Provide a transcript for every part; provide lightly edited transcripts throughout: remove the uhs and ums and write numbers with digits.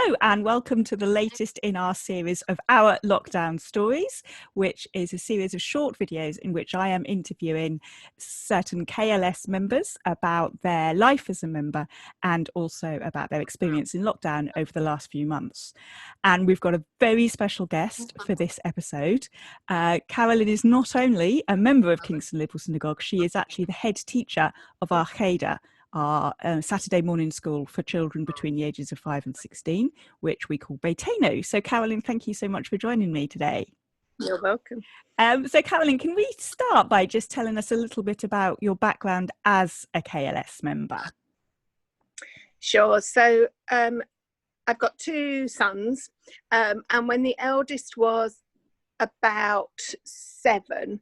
Hello and welcome to the latest in our series of Our Lockdown Stories, which is a series of short videos in which I am interviewing certain KLS members about their life as a member and also about their experience in lockdown over the last few months. And we've got a very special guest for this episode. Carolynne is not only a member of Kingston Liberal Synagogue, she is actually the head teacher of our Cheder, our Saturday morning school for children between the ages of 5 and 16, which we call Beitenu. So Carolynne, thank you so much for joining me today. You're welcome. So Carolynne, can we start by just telling us a little bit about your background as a KLS member? Sure. So I've got two sons, and when the eldest was about 7,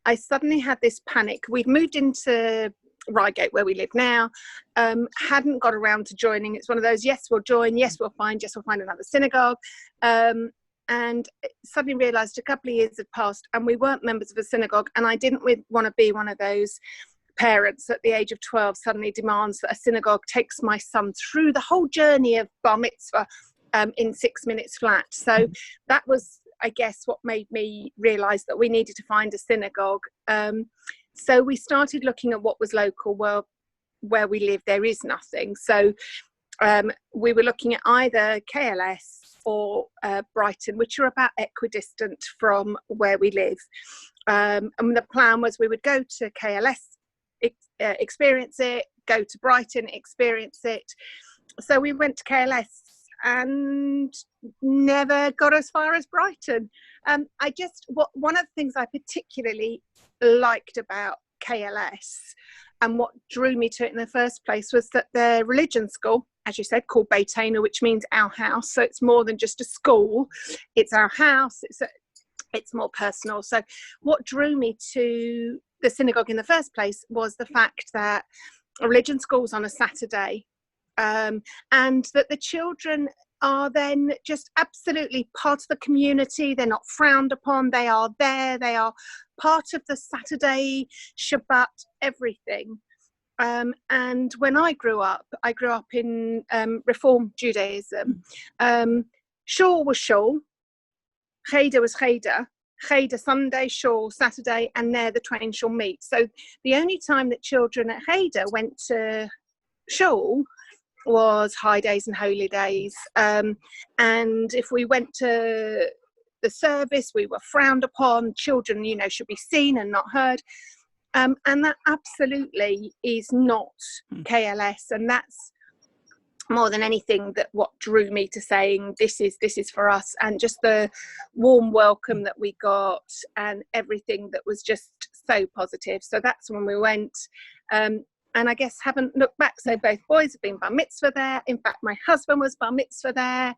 I suddenly had this panic. We'd moved into Reigate, where we live now, hadn't got around to joining. It's one of those, yes, we'll join, yes, we'll find another synagogue. And suddenly realised a couple of years had passed and we weren't members of a synagogue, and I didn't want to be one of those parents at the age of 12 suddenly demands that a synagogue takes my son through the whole journey of bar mitzvah in 6 minutes flat. So that was, I guess, what made me realise that we needed to find a synagogue. So we started looking at what was local. Well, where we live, there is nothing. So we were looking at either KLS or Brighton, which are about equidistant from where we live. And the plan was we would go to KLS, experience it, go to Brighton, experience it. So we went to KLS and never got as far as Brighton. One of the things I particularly liked about KLS and what drew me to it in the first place was that their religion school, as you said, called Beitenu, which means our house. So it's more than just a school, it's our house, it's more personal. So what drew me to the synagogue in the first place was the fact that a religion school's on a Saturday, and that the children are then just absolutely part of the community. Up frowned upon, they are there, they are part of the Saturday, Shabbat, everything. And when I grew up in Reform Judaism. Shul was shul, Cheder was Cheder, Cheder Sunday, shul Saturday, and there the twain shall meet. So the only time that children at Cheder went to shul was high days and holy days, and if we went to the service, we were frowned upon. Children, should be seen and not heard, and that absolutely is not KLS, and that's more than anything that what drew me to saying this is for us, and just the warm welcome that we got and everything that was just so positive. So that's when we went. And I guess haven't looked back. So both boys have been bar mitzvah there. In fact, my husband was bar mitzvah there.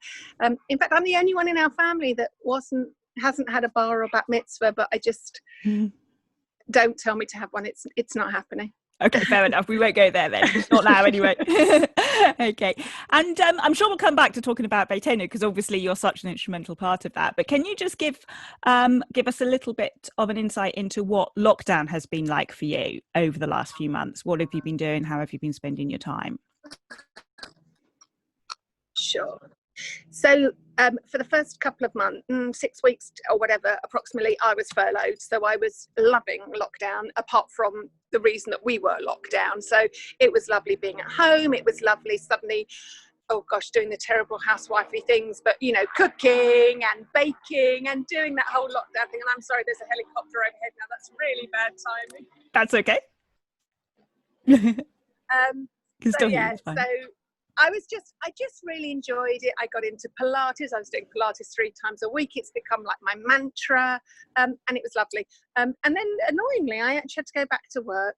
In fact, I'm the only one in our family that hasn't had a bar or bat mitzvah, but I just don't tell me to have one. It's not happening. Okay, fair enough. We won't go there then. Not now anyway. Okay. And I'm sure we'll come back to talking about Beitenu because obviously you're such an instrumental part of that. But can you just give us a little bit of an insight into what lockdown has been like for you over the last few months? What have you been doing? How have you been spending your time? Sure. So for the first couple of months, 6 weeks or whatever, approximately, I was furloughed. So I was loving lockdown, apart from the reason that we were locked down. So it was lovely being at home. It was lovely suddenly, oh gosh, doing the terrible housewifey things, but, cooking and baking and doing that whole lockdown thing. And I'm sorry, there's a helicopter overhead now. That's really bad timing. That's okay. So I just really enjoyed it. I got into Pilates. I was doing Pilates 3 times a week. It's become like my mantra, and it was lovely. And then annoyingly, I actually had to go back to work,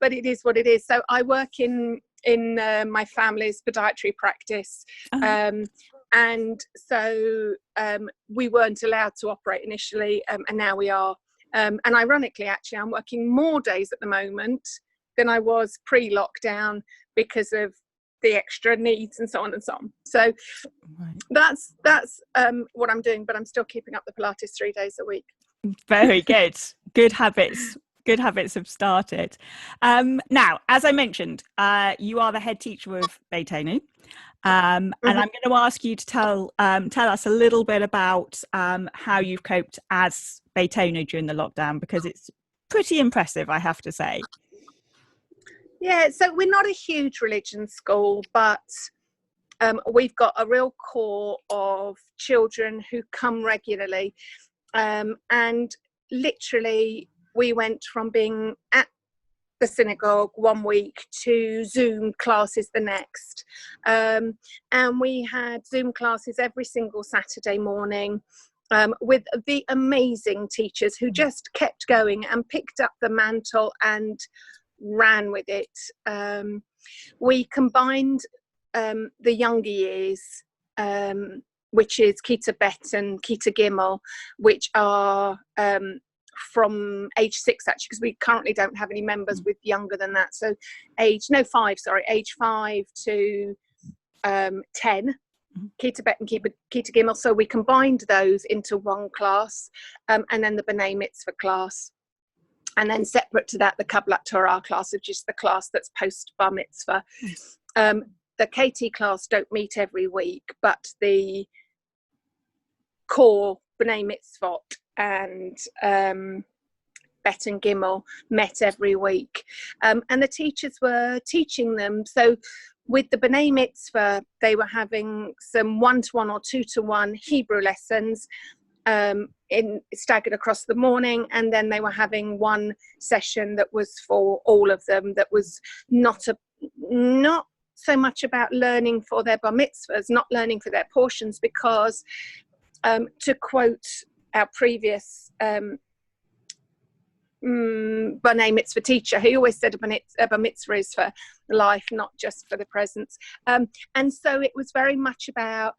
but it is what it is. So I work in my family's podiatry practice, and so we weren't allowed to operate initially, and now we are. And ironically, actually, I'm working more days at the moment than I was pre-lockdown because of the extra needs and so on and so on. So that's what I'm doing, but I'm still keeping up the Pilates 3 days a week. Very good. Good habits. Good habits have started. Now, as I mentioned, you are the head teacher of Beetonu. And I'm going to ask you to tell us a little bit about how you've coped as Beetonu during the lockdown, because it's pretty impressive, I have to say. Yeah, so we're not a huge religion school, but we've got a real core of children who come regularly. And literally, we went from being at the synagogue one week to Zoom classes the next. And we had Zoom classes every single Saturday morning. With the amazing teachers who just kept going and picked up the mantle and ran with it. We combined the younger years, which is Kita Bet and Kita Gimel, which are from age 6, actually, because we currently don't have any members with younger than that. So age 5 to 10. Kita Bet and Kita Gimel. So we combined those into one class, and then the B'nai Mitzvah class. And then separate to that, the Kabbalat Torah class, which is the class that's post Bar Mitzvah. The KT class don't meet every week, but the core B'nai Mitzvot and Bet and Gimel met every week. And the teachers were teaching them. So with the B'nai Mitzvah, they were having some 1-to-1 or 2-to-1 Hebrew lessons staggered across the morning, and then they were having one session that was for all of them, that was not so much about learning for their bar mitzvahs, not learning for their portions, because to quote our previous B'nai Mitzvah teacher, he always said a bar mitzvah is for life, not just for the presents. And so it was very much about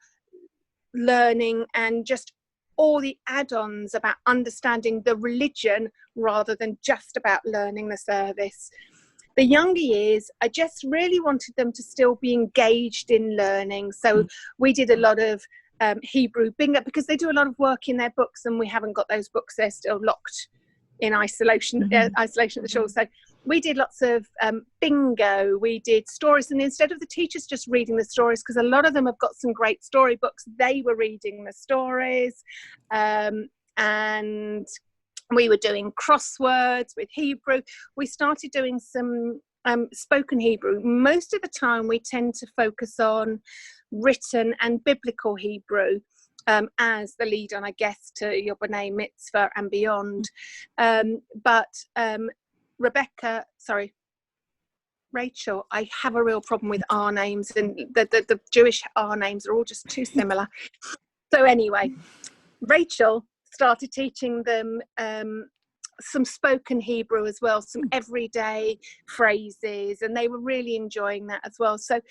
learning and just all the add-ons about understanding the religion rather than just about learning the service. The younger years, I just really wanted them to still be engaged in learning. So we did a lot of Hebrew bingo, because they do a lot of work in their books and we haven't got those books. They're still locked in isolation at the shul. So we did lots of bingo, we did stories, and instead of the teachers just reading the stories, because a lot of them have got some great storybooks, they were reading the stories, and we were doing crosswords with Hebrew. We started doing some spoken Hebrew. Most of the time we tend to focus on written and biblical Hebrew as the lead on, I guess, to your B'nai Mitzvah and beyond. But Rachel, I have a real problem with R names, and the Jewish R names are all just too similar. So anyway, Rachel started teaching them some spoken Hebrew as well, some everyday phrases, and they were really enjoying that as well. So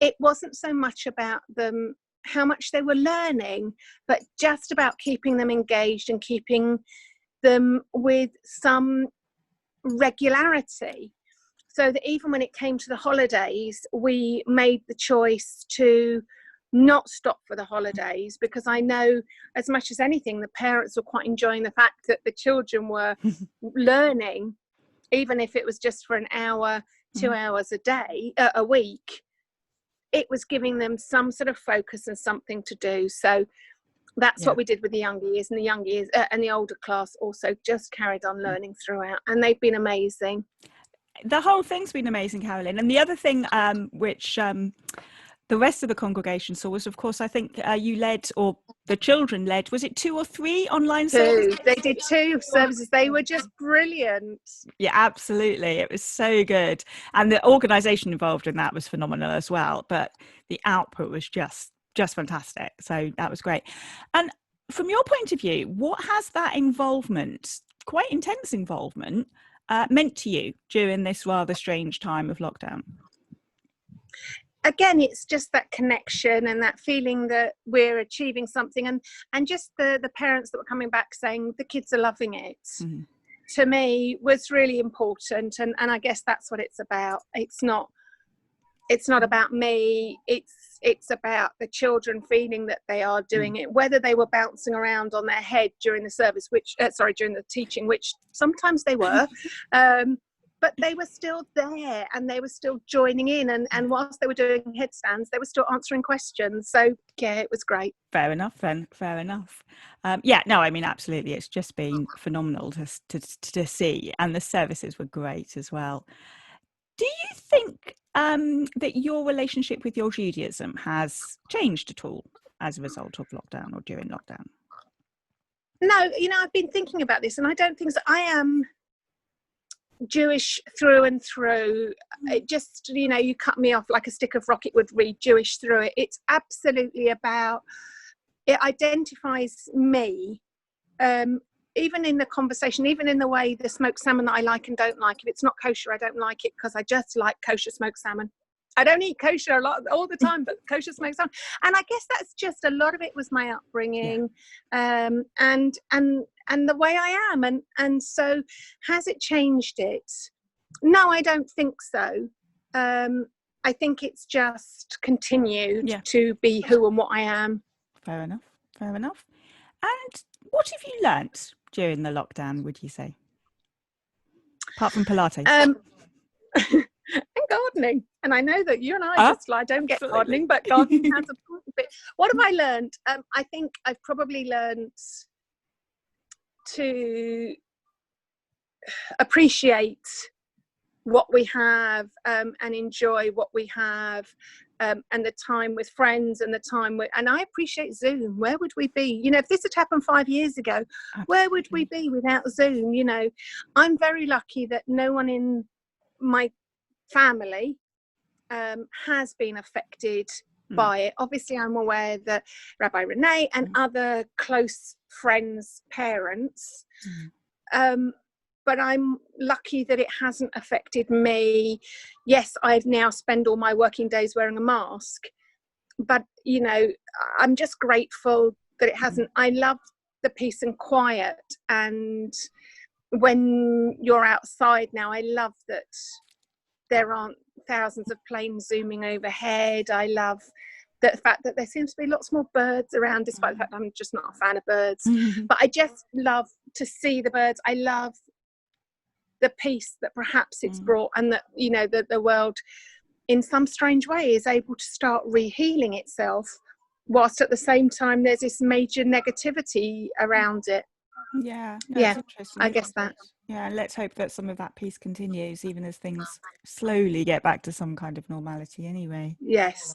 it wasn't so much about them, how much they were learning, but just about keeping them engaged and keeping them with some regularity, so that even when it came to the holidays, we made the choice to not stop for the holidays, because I know as much as anything the parents were quite enjoying the fact that the children were learning, even if it was just for an hour, 2 hours a week. It was giving them some sort of focus and something to do. So that's what we did with the younger years, and the younger years and the older class also just carried on learning throughout, and they've been amazing. The whole thing's been amazing, Carolynne. And the other thing which the rest of the congregation saw was, of course, I think you led, or the children led, was it 2 or 3 online services? They did 2 services. They were just brilliant. Yeah, absolutely. It was so good. And the organisation involved in that was phenomenal as well. But the output was just fantastic. So that was great. And from your point of view, what has that involvement, quite intense involvement, meant to you during this rather strange time of lockdown? Again, it's just that connection and that feeling that we're achieving something, and just the parents that were coming back saying the kids are loving it, to me was really important. And I guess that's what it's about. It's not about me. It's It's about the children feeling that they are doing it, whether they were bouncing around on their head during the service, during the teaching, which sometimes they were. But they were still there and they were still joining in. And whilst they were doing headstands, they were still answering questions. So, yeah, it was great. Fair enough then. Fair enough. Yeah, no, I mean, absolutely. It's just been phenomenal to see. And the services were great as well. Do you think that your relationship with your Judaism has changed at all as a result of lockdown or during lockdown? No, I've been thinking about this, and I don't think so. I am Jewish through and through. It just, you cut me off like a stick of rock, it would read Jewish through it. It's absolutely about, it identifies me, even in the conversation, even in the way the smoked salmon that I like and don't like. If it's not kosher, I don't like it because I just like kosher smoked salmon. I don't eat kosher all the time, but kosher smoked salmon. And I guess that's just, a lot of it was my upbringing, and the way I am. And so has it changed it? No, I don't think so. I think it's just continued to be who and what I am. Fair enough. Fair enough. And what have you learnt during the lockdown, would you say? Apart from Pilates. And gardening. And I know that you and I I don't get gardening, but gardening has a bit. What have I learned? I think I've probably learned to appreciate what we have, and enjoy what we have, and the time with friends and the time and I appreciate Zoom. Where would we be? If this had happened 5 years ago, where would we be without Zoom? I'm very lucky that no one in my family has been affected by it. Obviously, I'm aware that Rabbi Renee and other close friends' parents, but I'm lucky that it hasn't affected me. Yes, I now spend all my working days wearing a mask, but I'm just grateful that it hasn't. I love the peace and quiet, and when you're outside now, I love that there aren't thousands of planes zooming overhead. I love the fact that there seems to be lots more birds around, despite the fact I'm just not a fan of birds. But I just love to see the birds. I love the peace that perhaps it's brought, and that that the world in some strange way is able to start re-healing itself, whilst at the same time there's this major negativity around it. That's interesting. I guess that. And let's hope that some of that peace continues, even as things slowly get back to some kind of normality anyway. Yes.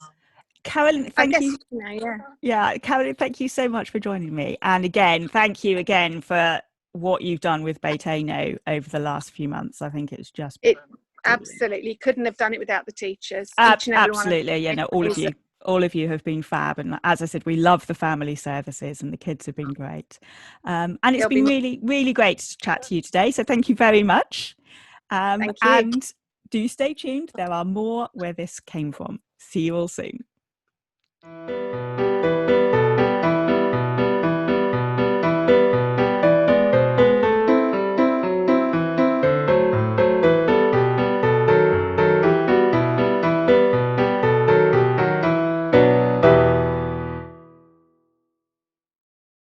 Carolynne, thank you. Carolynne, thank you so much for joining me. And again, thank you again for what you've done with Beit Eino over the last few months. I think it's just... absolutely couldn't have done it without the teachers. Absolutely. All of you have been fab, and as I said, we love the family services, and the kids have been great, and it's been really, really great to chat to you today, so thank you very much. Thank you. And do stay tuned, there are more Where This Came From. See you all soon.